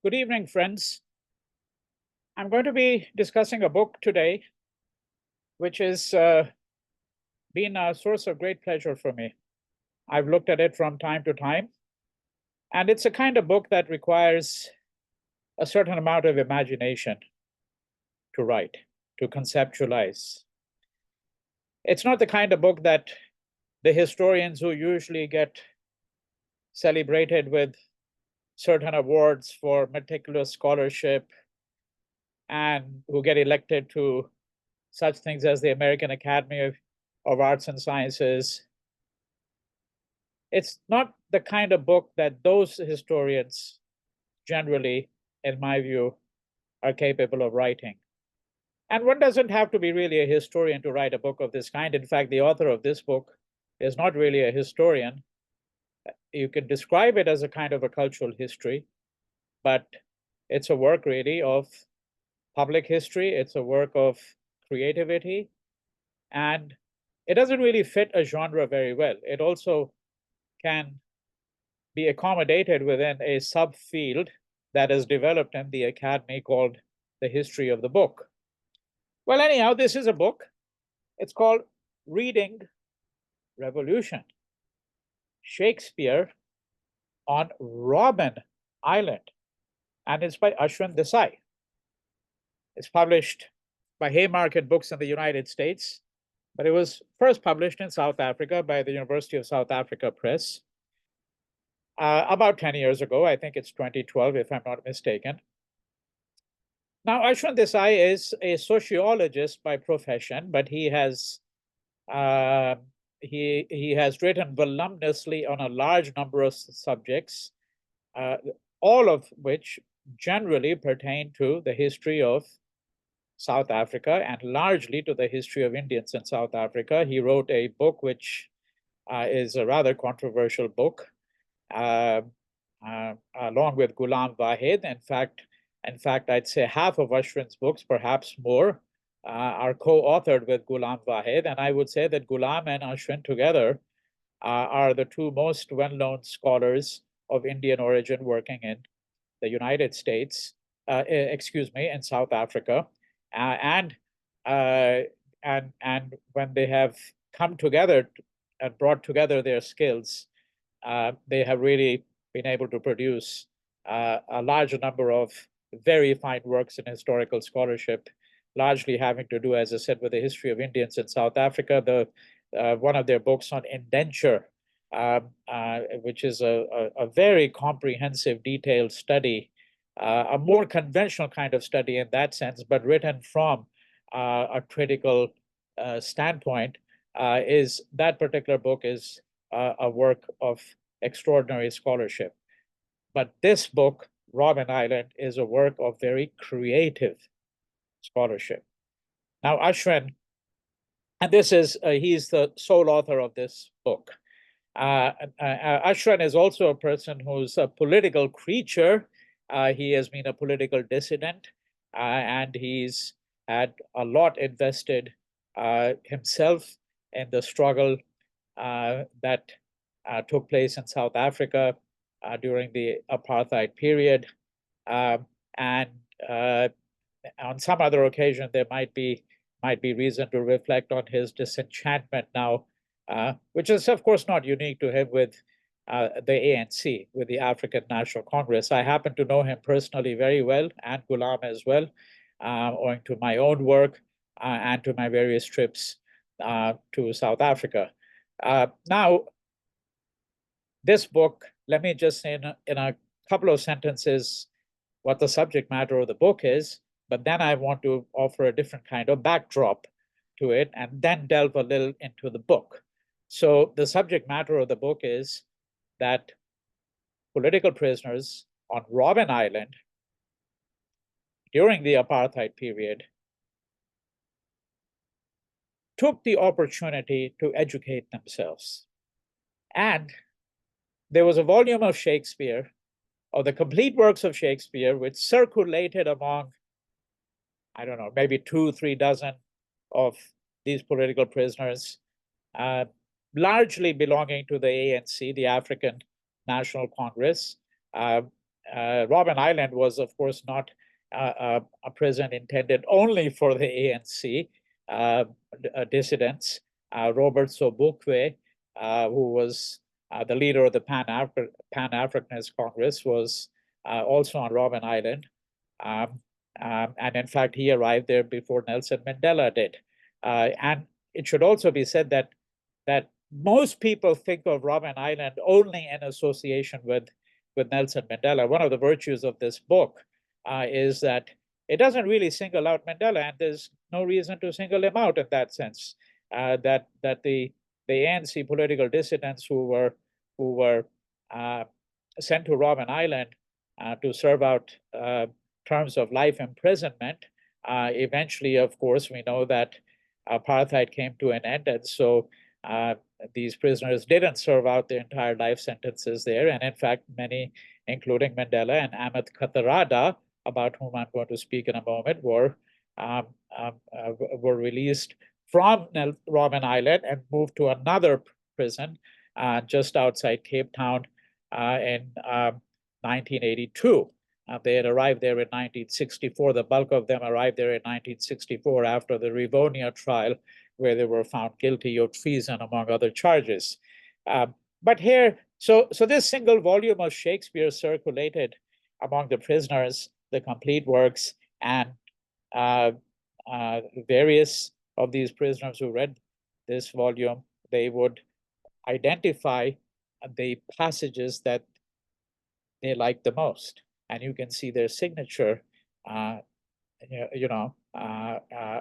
Good evening, friends. I'm going to be discussing a book today, which has been a source of great pleasure for me. I've looked at it from time to time, and it's a kind of book that requires a certain amount of imagination to write, to conceptualize. It's not the kind of book that the historians who usually get celebrated with certain awards for meticulous scholarship and who get elected to such things as the American Academy of Arts and Sciences. It's not the kind of book that those historians generally, in my view, are capable of writing. And one doesn't have to be really a historian to write a book of this kind. In fact, the author of this book is not really a historian. You can describe it as a kind of a cultural history, but it's a work really of public history. It's a work of creativity, and it doesn't really fit a genre very well. It also can be accommodated within a subfield that is developed in the academy called the history of the book. Well, anyhow, this is a book. It's called Reading Revolution, Shakespeare on Robben Island, and it's by Ashwin Desai. It's published by Haymarket Books in the United States, but it was first published in South Africa by the University of South Africa Press about 10 years ago. I think it's 2012, if I'm not mistaken. Now, Ashwin Desai is a sociologist by profession, but he has written voluminously on a large number of subjects, all of which generally pertain to the history of South Africa and largely to the history of Indians in South Africa. He wrote a book which is a rather controversial book, along with Ghulam Wahid. In fact, I'd say half of Ashwin's books, perhaps more, are co-authored with Ghulam Wahid. And I would say that Ghulam and Ashwin together are the two most well-known scholars of Indian origin working in the United States, in South Africa. And when they have come together and brought together their skills, they have really been able to produce a large number of very fine works in historical scholarship, largely having to do, as I said, with the history of Indians in South Africa. One of their books on indenture, which is a very comprehensive, detailed study, a more conventional kind of study in that sense, but written from a critical standpoint, is that particular book is a work of extraordinary scholarship. But this book, Robben Island, is a work of very creative scholarship. Now, Ashwin, and this is, he's the sole author of this book. Ashwin is also a person who's a political creature. He has been a political dissident, and he's had a lot invested himself in the struggle that took place in South Africa during the apartheid period. And on some other occasion, there might be reason to reflect on his disenchantment now, which is, of course, not unique to him with the ANC, with the African National Congress. I happen to know him personally very well, and Ghulam as well, owing to my own work and to my various trips to South Africa. Now, this book, let me just say in a couple of sentences what the subject matter of the book is, but then I want to offer a different kind of backdrop to it and then delve a little into the book. So the subject matter of the book is that political prisoners on Robben Island during the apartheid period took the opportunity to educate themselves. And there was a volume of Shakespeare, of the complete works of Shakespeare, which circulated among, I don't know, maybe 2-3 dozen of these political prisoners, largely belonging to the ANC, the African National Congress, Robben Island was, of course, not a prison intended only for the ANC dissidents. Robert Sobukwe, who was the leader of the Pan-Africanist Congress, was also on Robben Island. And in fact, he arrived there before Nelson Mandela did. And it should also be said that most people think of Robben Island only in association with Nelson Mandela. One of the virtues of this book is that it doesn't really single out Mandela, and there's no reason to single him out in that sense. That the ANC political dissidents who were sent to Robben Island to serve out terms of life imprisonment. Eventually, of course, we know that apartheid came to an end, and so these prisoners didn't serve out their entire life sentences there. And in fact, many, including Mandela and Ahmed Kathrada, about whom I'm going to speak in a moment, were released from Robben Island and moved to another prison just outside Cape Town in 1982. They had arrived there in 1964. The bulk of them arrived there in 1964 after the Rivonia Trial, where they were found guilty of treason, among other charges. But here, so this single volume of Shakespeare circulated among the prisoners, the complete works, and various of these prisoners who read this volume, they would identify the passages that they liked the most. And you can see their signature,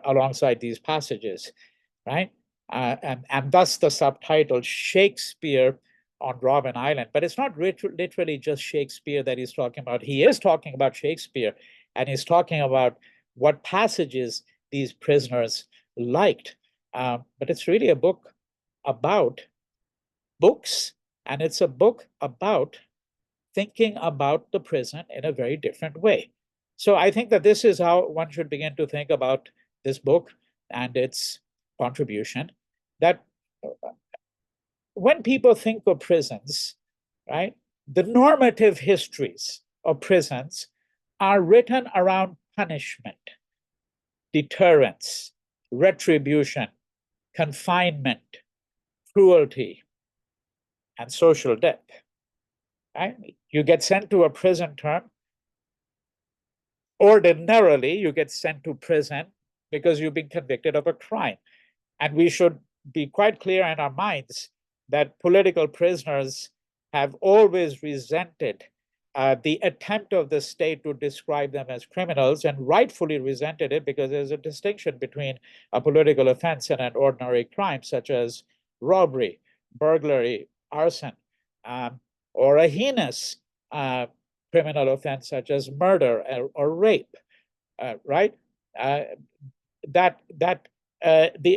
alongside these passages, right? And thus the subtitle, Shakespeare on Robben Island. But it's not literally just Shakespeare that he's talking about. He is talking about Shakespeare, and he's talking about what passages these prisoners liked. But it's really a book about books, and it's a book about thinking about the prison in a very different way. So I think that this is how one should begin to think about this book and its contribution. That when people think of prisons, right, the normative histories of prisons are written around punishment, deterrence, retribution, confinement, cruelty, and social death. Right? You get sent to a prison term. Ordinarily, you get sent to prison because you've been convicted of a crime. And we should be quite clear in our minds that political prisoners have always resented the attempt of the state to describe them as criminals, and rightfully resented it, because there's a distinction between a political offense and an ordinary crime, such as robbery, burglary, arson, or a heinous criminal offense such as murder or rape, right? The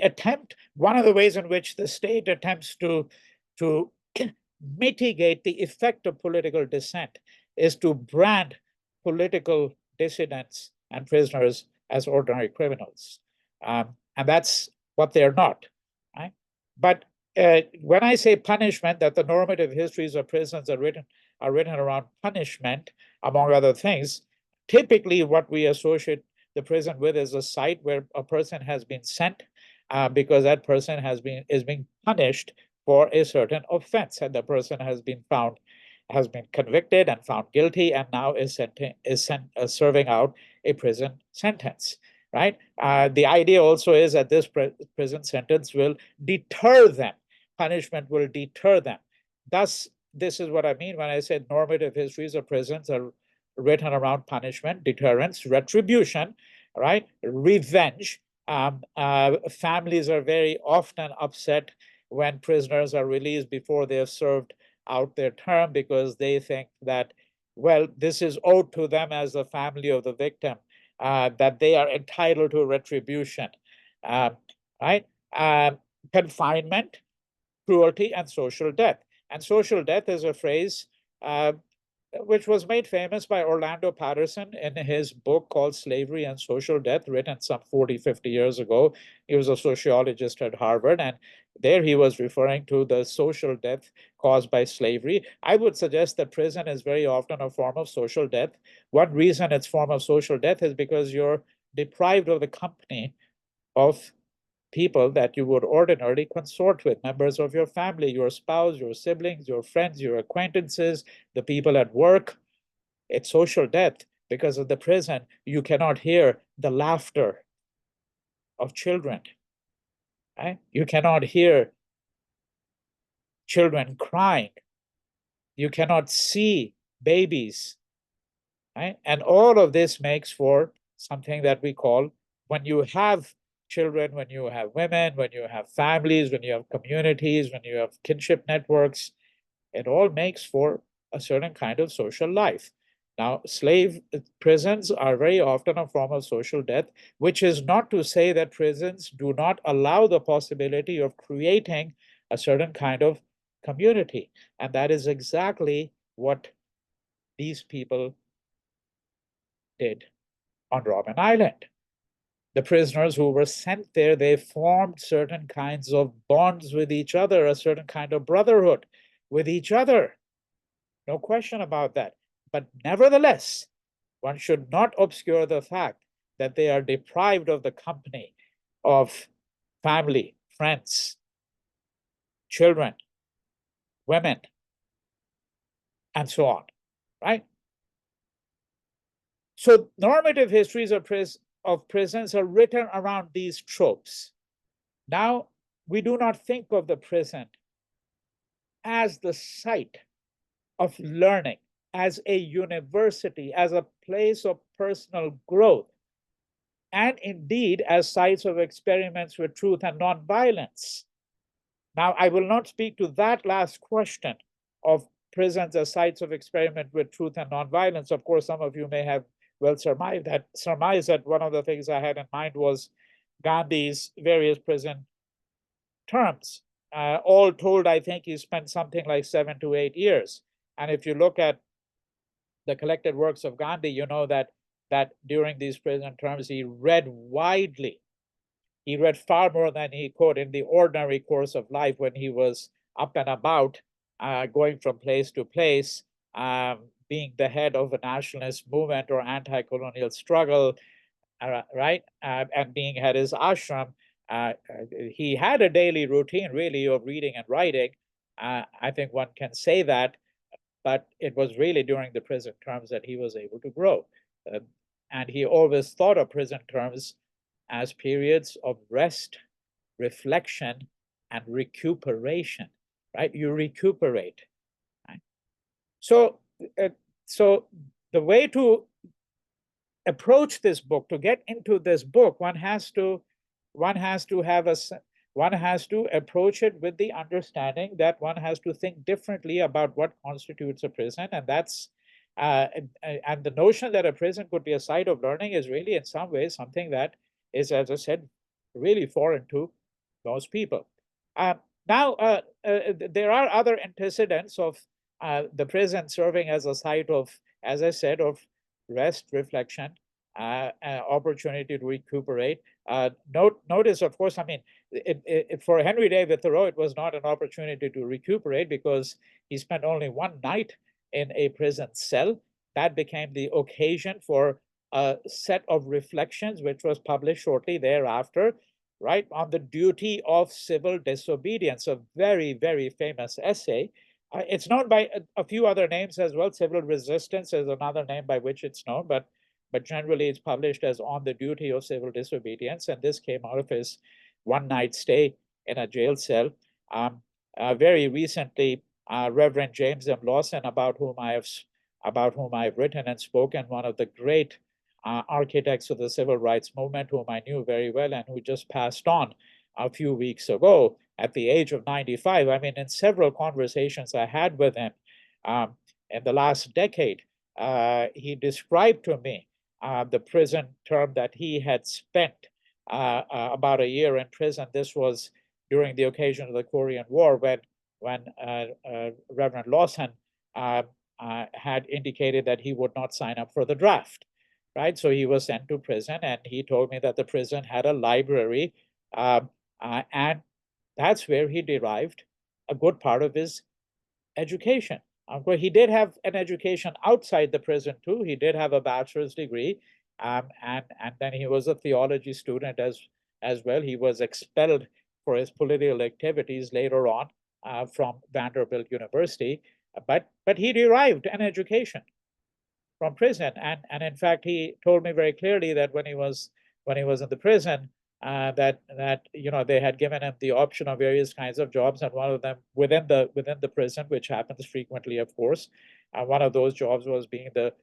attempt, one of the ways in which the state attempts to mitigate the effect of political dissent is to brand political dissidents and prisoners as ordinary criminals. And that's what they're not, right? But when I say punishment, that the normative histories of prisons are written around punishment, among other things, typically what we associate the prison with is a site where a person has been sent because that person is being punished for a certain offense, and the person has been convicted and found guilty, and now is serving out a prison sentence. Right? The idea also is that this prison sentence will deter them. Punishment will deter them. Thus, this is what I mean when I said normative histories of prisons are written around punishment, deterrence, retribution, right? Revenge. Families are very often upset when prisoners are released before they have served out their term, because they think that, well, this is owed to them as the family of the victim, that they are entitled to retribution, right? Confinement, cruelty, and social death. And social death is a phrase which was made famous by Orlando Patterson in his book called Slavery and Social Death, written some 40, 50 years ago. He was a sociologist at Harvard, and there he was referring to the social death caused by slavery. I would suggest that prison is very often a form of social death. One reason it's a form of social death is because you're deprived of the company of people that you would ordinarily consort with, members of your family, your spouse, your siblings, your friends, your acquaintances, the people at work. It's social death. Because of the prison, you cannot hear the laughter of children. Right? You cannot hear children crying. You cannot see babies. Right? And all of this makes for something that we call, when you have children, when you have women, when you have families, when you have communities, when you have kinship networks, it all makes for a certain kind of social life. Now, slave prisons are very often a form of social death, which is not to say that prisons do not allow the possibility of creating a certain kind of community. And that is exactly what these people did on Robben Island. The prisoners who were sent there, they formed certain kinds of bonds with each other, a certain kind of brotherhood with each other. No question about that. But nevertheless, one should not obscure the fact that they are deprived of the company of family, friends, children, women, and so on, right? So normative histories of prisons are written around these tropes. Now, we do not think of the prison as the site of learning, as a university, as a place of personal growth, and indeed as sites of experiments with truth and nonviolence. Now, I will not speak to that last question of prisons as sites of experiment with truth and nonviolence. Of course, some of you may have well surmised that one of the things I had in mind was Gandhi's various prison terms. All told, I think he spent something like 7 to 8 years. And if you look at the collected works of Gandhi, you know that during these prison terms, he read widely. He read far more than he could in the ordinary course of life when he was up and about, going from place to place, being the head of a nationalist movement or anti-colonial struggle, right? And being at his ashram, he had a daily routine, really, of reading and writing. I think one can say that, but it was really during the prison terms that he was able to grow. And he always thought of prison terms as periods of rest, reflection, and recuperation, right? You recuperate. Right? So, so the way to approach this book, to get into this book, one has to approach it with the understanding that one has to think differently about what constitutes a prison, and that's and the notion that a prison could be a site of learning is really, in some ways, something that is, as I said, really foreign to most people. Now, there are other antecedents of the prison serving as a site of, as I said, of rest, reflection, opportunity to recuperate. Notice, of course, I mean, for Henry David Thoreau, it was not an opportunity to recuperate because he spent only one night in a prison cell. That became the occasion for a set of reflections, which was published shortly thereafter, right, on the duty of civil disobedience, a very, very famous essay. It's known by a few other names as well. Civil resistance is another name by which it's known, but generally it's published as On the Duty of Civil Disobedience. And this came out of his one night stay in a jail cell. Very recently, Reverend James M. Lawson, about whom I've written and spoken, one of the great architects of the civil rights movement, whom I knew very well and who just passed on a few weeks ago at the age of 95. I mean, in several conversations I had with him in the last decade, he described to me the prison term that he had spent, about a year in prison. This was during the occasion of the Korean War, when Reverend Lawson had indicated that he would not sign up for the draft, right? So he was sent to prison, and he told me that the prison had a library, and that's where he derived a good part of his education. He did have an education outside the prison too. He did have a bachelor's degree, and then he was a theology student as well. He was expelled for his political activities later on from Vanderbilt University, but he derived an education from prison, and in fact he told me very clearly that when he was in the prison, that they had given him the option of various kinds of jobs, and one of them within the prison, which happens frequently, of course, one of those jobs was being the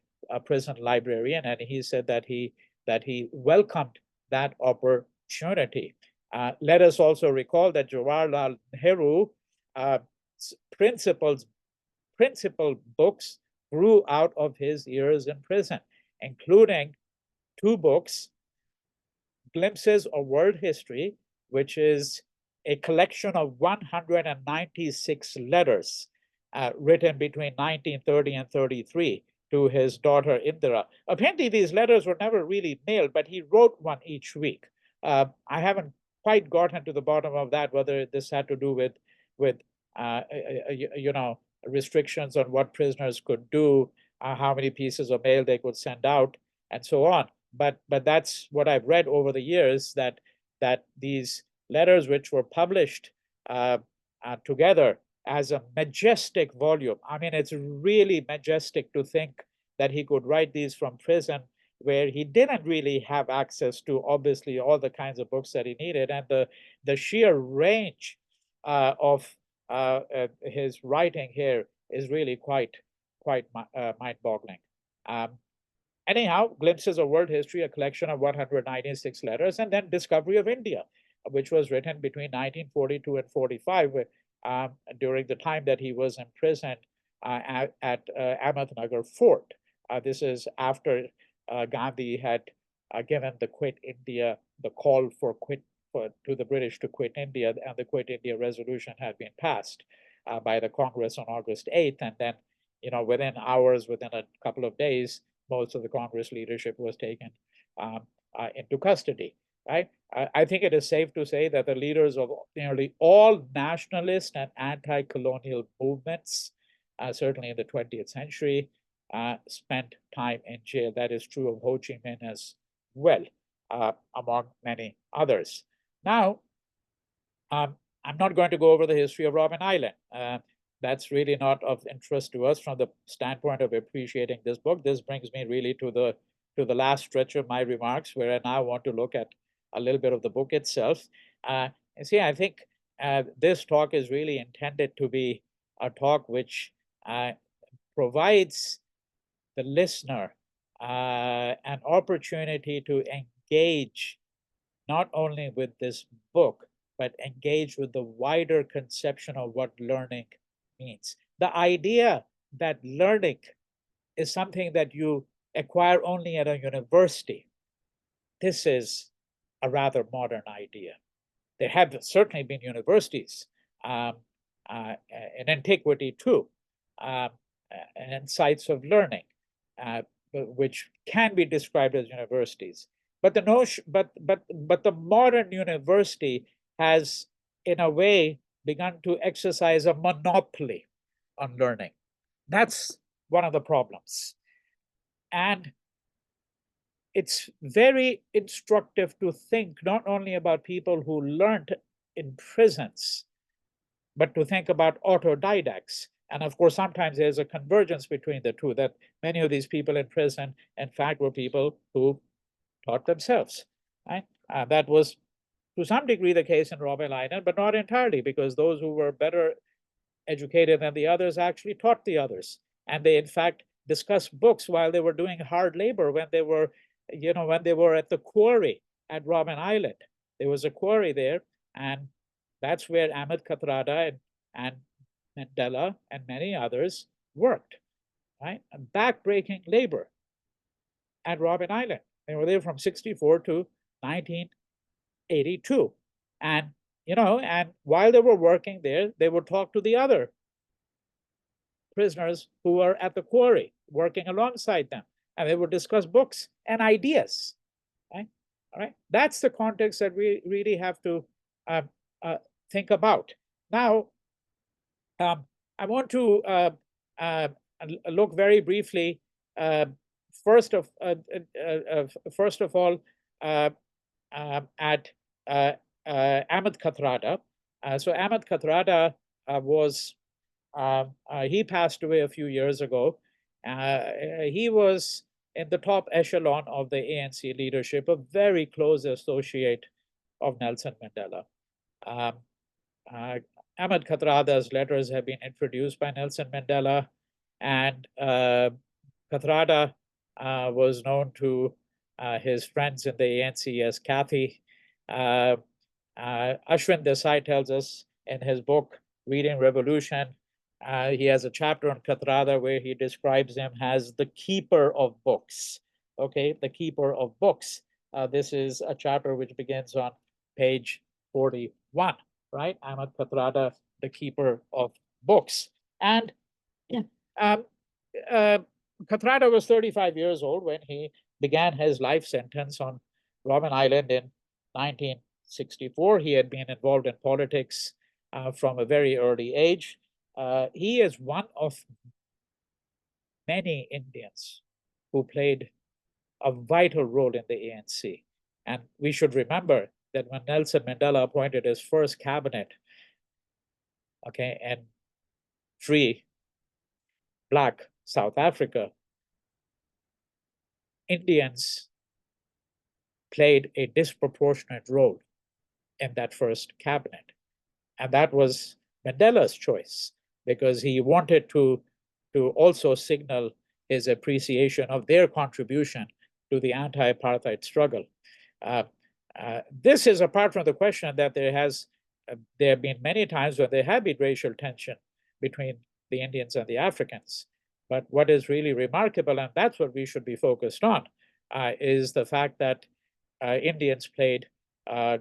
prison librarian, and he said that he welcomed that opportunity. Let us also recall that Jawaharlal Nehru principal books grew out of his years in prison, including two books: Glimpses of World History, which is a collection of 196 letters written between 1930 and 33 to his daughter Indira. Apparently, these letters were never really mailed, but he wrote one each week. I haven't quite gotten to the bottom of that, whether this had to do with restrictions on what prisoners could do, how many pieces of mail they could send out, and so on. But that's what I've read over the years, that these letters, which were published together as a majestic volume. I mean, it's really majestic to think that he could write these from prison, where he didn't really have access to, obviously, all the kinds of books that he needed, and the sheer range of his writing here is really quite mind-boggling. Anyhow, Glimpses of World History, a collection of 196 letters, and then Discovery of India, which was written between 1942 and 45, during the time that he was imprisoned at Ahmednagar Fort. This is after Gandhi had given the call to the British to quit India, and the Quit India resolution had been passed by the Congress on August 8th. And then, within hours, within a couple of days, most of the Congress leadership was taken into custody, right? I think it is safe to say that the leaders of nearly all nationalist and anti-colonial movements, certainly in the 20th century, spent time in jail. That is true of Ho Chi Minh as well, among many others. Now, I'm not going to go over the history of Robben Island. That's really not of interest to us from the standpoint of appreciating this book. This brings me really to the last stretch of my remarks, where I now want to look at a little bit of the book itself. And see, I think this talk is really intended to be a talk which provides the listener an opportunity to engage not only with this book, but engage with the wider conception of what learning means. The idea that learning is something that you acquire only at a university, this is a rather modern idea. There have certainly been universities in antiquity too, and sites of learning, which can be described as universities. But the modern university has, in a way, begun to exercise a monopoly on learning. That's one of the problems. And it's very instructive to think not only about people who learned in prisons, but to think about autodidacts. And of course, sometimes there's a convergence between the two, that many of these people in prison, in fact, were people who taught themselves, right? That was to some degree the case in Robben Island, but not entirely, because those who were better educated than the others actually taught the others. And they, in fact, discussed books while they were doing hard labor, when they were at the quarry at Robben Island. There was a quarry there, and that's where Ahmed Kathrada and Mandela and many others worked, right? And backbreaking labor at Robben Island. They were there from 64 to 1982. And, and while they were working there, they would talk to the other prisoners who were at the quarry working alongside them, and they would discuss books and ideas. Right? All right. That's the context that we really have to think about. Now, I want to look very briefly, first of all, at Ahmed Kathrada. So Ahmed Kathrada he passed away a few years ago. He was in the top echelon of the ANC leadership, a very close associate of Nelson Mandela. Ahmed Kathrada's letters have been introduced by Nelson Mandela, and Kathrada was known to his friends in the ANC as Kathy. Ashwin Desai tells us in his book, Reading Revolution, he has a chapter on Kathrada where he describes him as the keeper of books. Okay, the keeper of books. This is a chapter which begins on page 41, right? Ahmed Kathrada, the keeper of books. And Kathrada was 35 years old when he began his life sentence on Robben Island in 1964. He had been involved in politics from a very early age. He is one of many Indians who played a vital role in the ANC. And we should remember that when Nelson Mandela appointed his first cabinet, okay, in free Black South Africa, Indians played a disproportionate role in that first cabinet. And that was Mandela's choice, because he wanted to also signal his appreciation of their contribution to the anti-apartheid struggle. This is apart from the question that there have been many times when there have been racial tension between the Indians and the Africans. But what is really remarkable, and that's what we should be focused on, is the fact that Indians played, I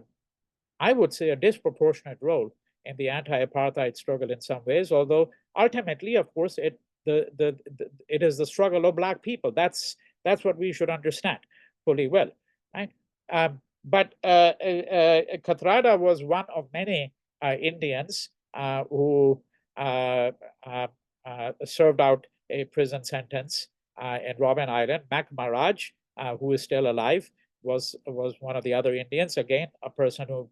would say, a disproportionate role in the anti-apartheid struggle in some ways, although ultimately, of course, it is the struggle of Black people. That's what we should understand fully well, right? But Kathrada was one of many Indians who served out a prison sentence in Robben Island. Mac Maharaj, who is still alive, was one of the other Indians, again, a person who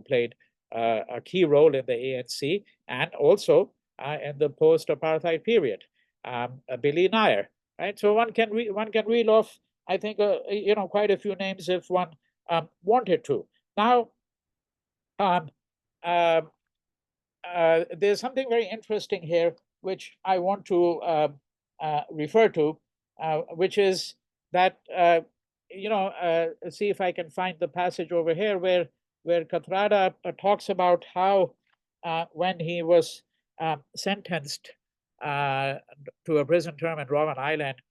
played a key role in the ANC and also in the post-apartheid period. Billy Nair, right? So one can reel off, I think, quite a few names if one wanted to. Now, there's something very interesting here which I want to refer to, which is that see if I can find the passage over here where Kathrada talks about how when he was sentenced to a prison term in Robben Island,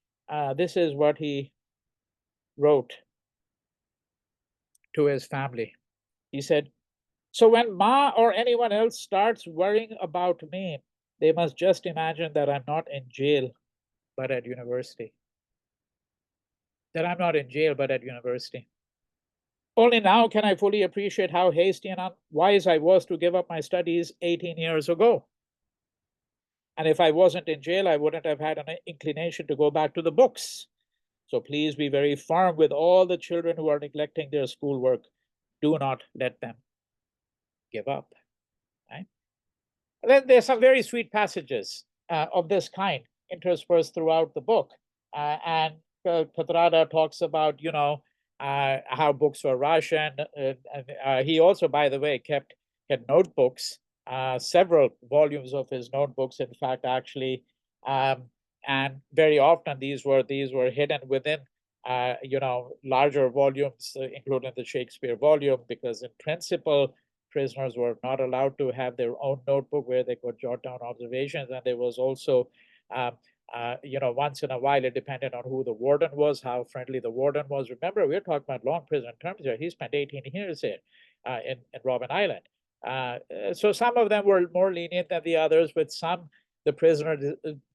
this is what he wrote to his family. He said, "So when Ma or anyone else starts worrying about me, they must just imagine that I'm not in jail, but at university. That I'm not in jail, but at university. Only now can I fully appreciate how hasty and unwise I was to give up my studies 18 years ago. And if I wasn't in jail, I wouldn't have had an inclination to go back to the books. So please be very firm with all the children who are neglecting their schoolwork. Do not let them give up." Right? Then there's some very sweet passages of this kind interspersed throughout the book. And Kathrada talks about, how books were rationed. He also, by the way, had notebooks, several volumes of his notebooks, in fact, actually. And very often these were hidden within, larger volumes, including the Shakespeare volume, because in principle, prisoners were not allowed to have their own notebook where they could jot down observations. And there was also, once in a while, it depended on who the warden was, how friendly the warden was. Remember, we're talking about long prison terms here. He spent 18 years here in Robben Island. So some of them were more lenient than the others, with some the prisoner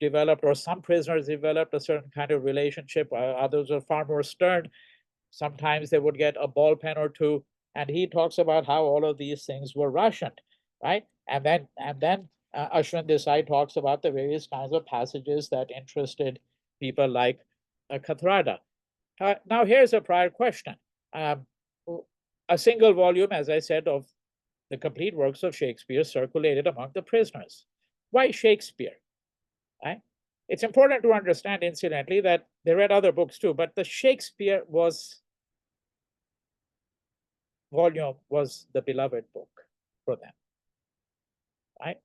developed, or some prisoners developed a certain kind of relationship. Others are far more stern. Sometimes they would get a ball pen or two. And he talks about how all of these things were rationed, right? And then Ashwin Desai talks about the various kinds of passages that interested people like Kathrada. Now, here's a prior question. Um, a single volume, as I said, of the complete works of Shakespeare circulated among the prisoners. Why Shakespeare? Right? It's important to understand, incidentally, that they read other books too, but the Shakespeare volume was the beloved book for them. Right?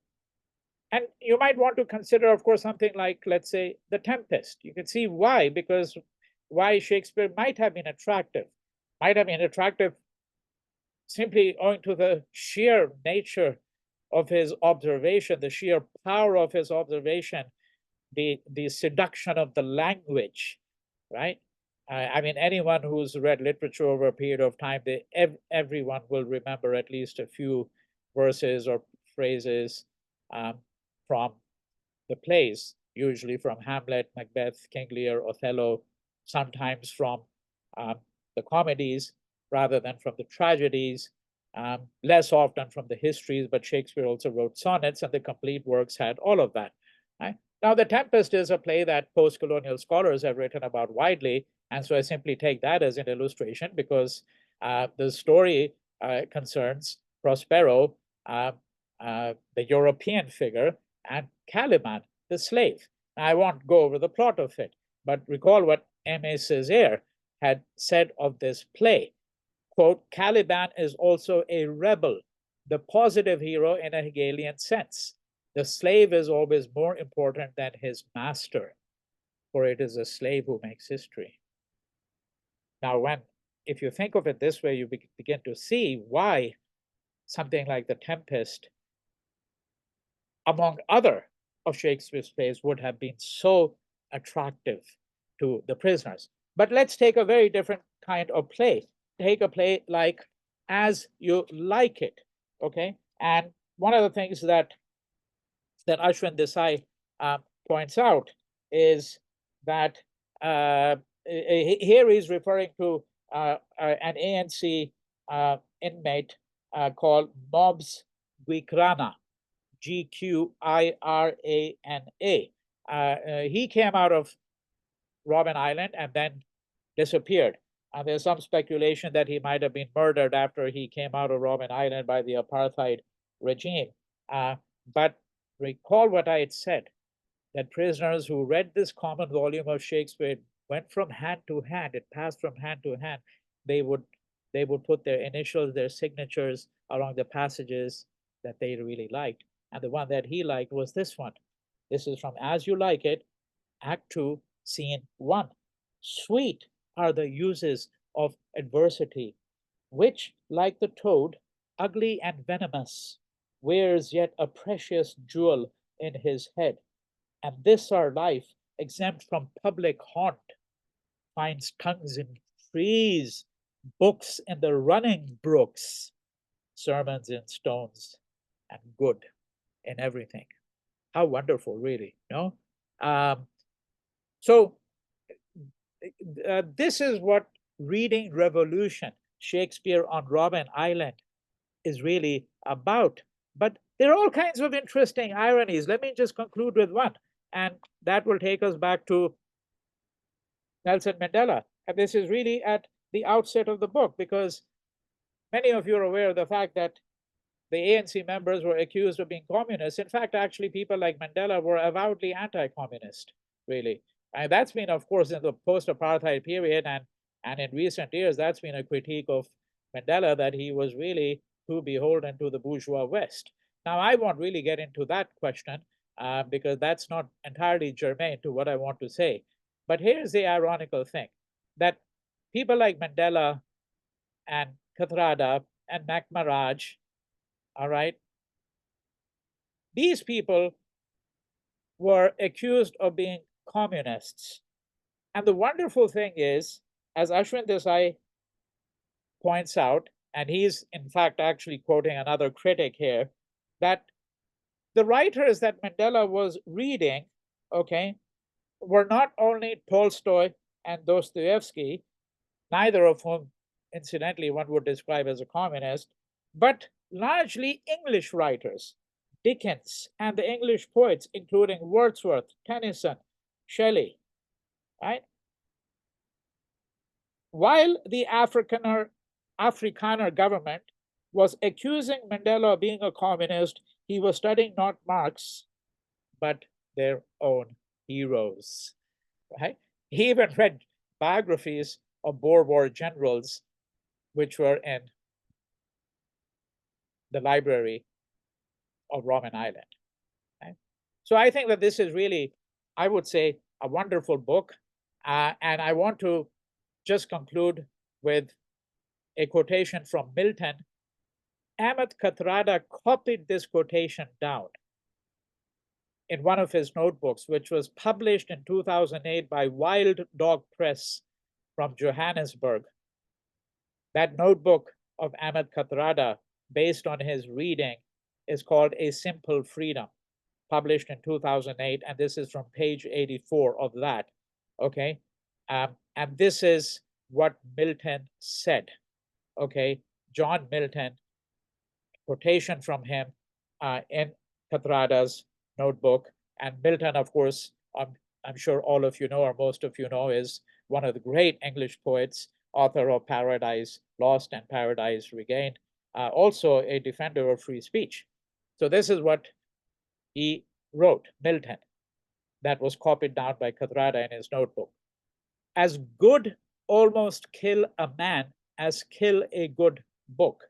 And you might want to consider, of course, something like, let's say, The Tempest. You can see why, because why Shakespeare might have been attractive, simply owing to the sheer nature of his observation, the sheer power of his observation, the seduction of the language, right? I mean, anyone who's read literature over a period of time, everyone will remember at least a few verses or phrases from the plays, usually from Hamlet, Macbeth, King Lear, Othello, sometimes from the comedies rather than from the tragedies, less often from the histories, but Shakespeare also wrote sonnets, and the complete works had all of that. Right? Now, The Tempest is a play that post-colonial scholars have written about widely, and so I simply take that as an illustration because the story concerns Prospero, the European figure, and Caliban, the slave. Now, I won't go over the plot of it, but recall what Aimé Césaire had said of this play. Quote, Caliban is also a rebel, the positive hero in a Hegelian sense. The slave is always more important than his master, for it is a slave who makes history. Now, if you think of it this way, you begin to see why something like The Tempest, among other of Shakespeare's plays, would have been so attractive to the prisoners. But let's take a very different kind of play. Take a play like As You Like It, okay? And one of the things that Ashwin Desai points out is that here he's referring to an ANC inmate called Mobs Gwikrana, Gqirana. He came out of Robben Island and then disappeared. And there's some speculation that he might have been murdered after he came out of Robben Island by the apartheid regime. But recall what I had said, that prisoners who read this common volume of Shakespeare went from hand to hand, it passed from hand to hand. They would put their initials, their signatures along the passages that they really liked. And the one that he liked was this one. This is from As You Like It, Act 2, Scene 1. Sweet are the uses of adversity, which, like the toad, ugly and venomous, wears yet a precious jewel in his head. And this our life, exempt from public haunt, finds tongues in trees, books in the running brooks, sermons in stones, and good in everything. How wonderful, really, no? So this is what reading Revolution, Shakespeare on Robben Island, is really about. But there are all kinds of interesting ironies. Let me just conclude with one, and that will take us back to Nelson Mandela. And this is really at the outset of the book, because many of you are aware of the fact that the ANC members were accused of being communists. In fact, actually, people like Mandela were avowedly anti-communist, really. And that's been, of course, in the post-apartheid period, and in recent years, that's been a critique of Mandela, that he was really too beholden to the bourgeois West. Now, I won't really get into that question because that's not entirely germane to what I want to say. But here's the ironical thing, that people like Mandela and Kathrada and MacMaraj, all right, these people were accused of being communists. And the wonderful thing is, as Ashwin Desai points out, and he's in fact actually quoting another critic here, that the writers that Mandela was reading, okay, were not only Tolstoy and Dostoevsky, neither of whom, incidentally, one would describe as a communist, but largely English writers, Dickens and the English poets, including Wordsworth, Tennyson, Shelley, right? While the Afrikaner government was accusing Mandela of being a communist, he was studying not Marx, but their own heroes, right? He even read biographies of Boer War generals, which were in the library of Robben Island. Right? So I think that this is really, I would say, a wonderful book. And I want to just conclude with a quotation from Milton. Ahmed Kathrada copied this quotation down in one of his notebooks, which was published in 2008 by Wild Dog Press from Johannesburg. That notebook of Ahmed Kathrada, based on his reading, is called A Simple Freedom, published in 2008. And this is from page 84 of that. Okay. And this is what Milton said. Okay. John Milton, quotation from him in Kathrada's notebook. And Milton, of course, I'm sure all of you know, or most of you know, is one of the great English poets, author of Paradise Lost and Paradise Regained, also a defender of free speech. So this is what he wrote, Milton, that was copied down by Kathrada in his notebook. As good almost kill a man as kill a good book.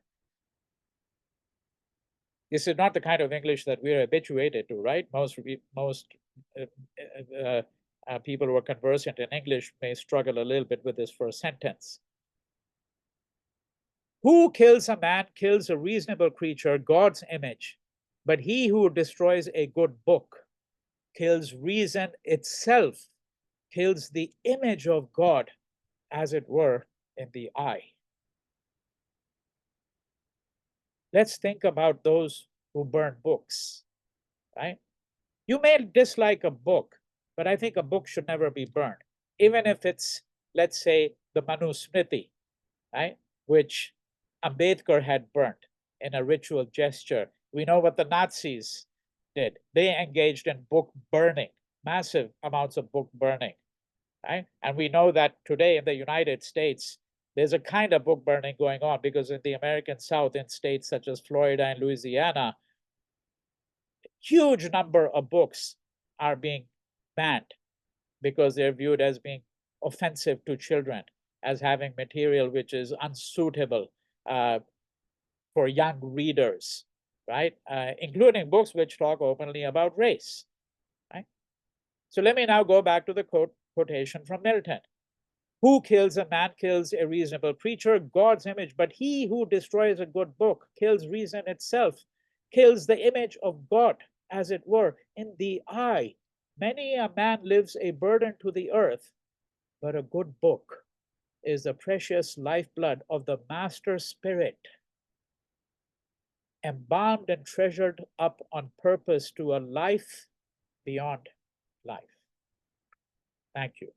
This is not the kind of English that we're habituated to, right? Most people who are conversant in English may struggle a little bit with this first sentence. Who kills a man kills a reasonable creature, God's image, but he who destroys a good book kills reason itself, kills the image of God, as it were, in the eye. Let's think about those who burn books, right? You may dislike a book, but I think a book should never be burned, even if it's, let's say, the Manusmriti, right, which Ambedkar had burnt in a ritual gesture. We know what the Nazis did. They engaged in book burning, massive amounts of book burning, right? And we know that today in the United States, there's a kind of book burning going on because in the American South, in states such as Florida and Louisiana, huge number of books are being banned because they're viewed as being offensive to children, as having material which is unsuitable for young readers, right? Including books which talk openly about race, right? So let me now go back to the quotation from Milton. Who kills a man kills a reasonable creature, God's image, but he who destroys a good book kills reason itself, kills the image of God, as it were, in the eye. Many a man lives a burden to the earth, but a good book is the precious lifeblood of the master spirit, embalmed and treasured up on purpose to a life beyond life. Thank you.